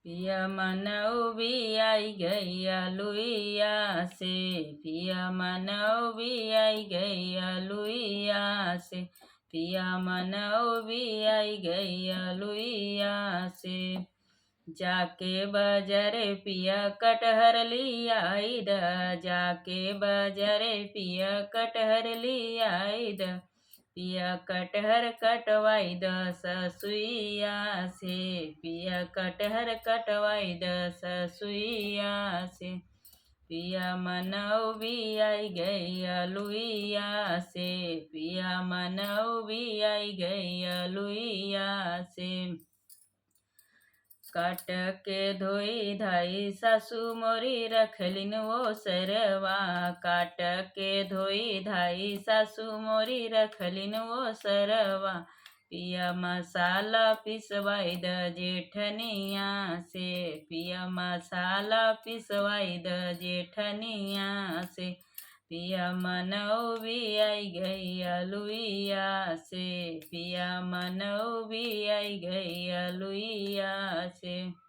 पिया मनऊ भी आई गई लुइया से, पिया मनऊ भी आई गई लुइया से, पिया मनऊ भी आई गई लुइया से। जाके बाजारे पिया कटहर लिया द, जाके बाजारे पिया कटहर लिया द, पिया कटहर कटवाई द ससुइया से, पिया कटहर कटवाई द ससुइया से। पिया मनऊ भी आई गई लुइया से, पिया मनऊ भी आई गई लुइया से। काट के धोई धाई सासू मोरी रखलिन वो सरवा, काट के धोई धाई सासू मोरी रखलिन वो सरवा। पिया मसाला पिसवाई द जेठनिया से, पिया मसाला पिसवाई द जेठनिया से। पिया मनऊ भी आई गई लुइया से, पिया मनऊ भी आई गई लुइया से।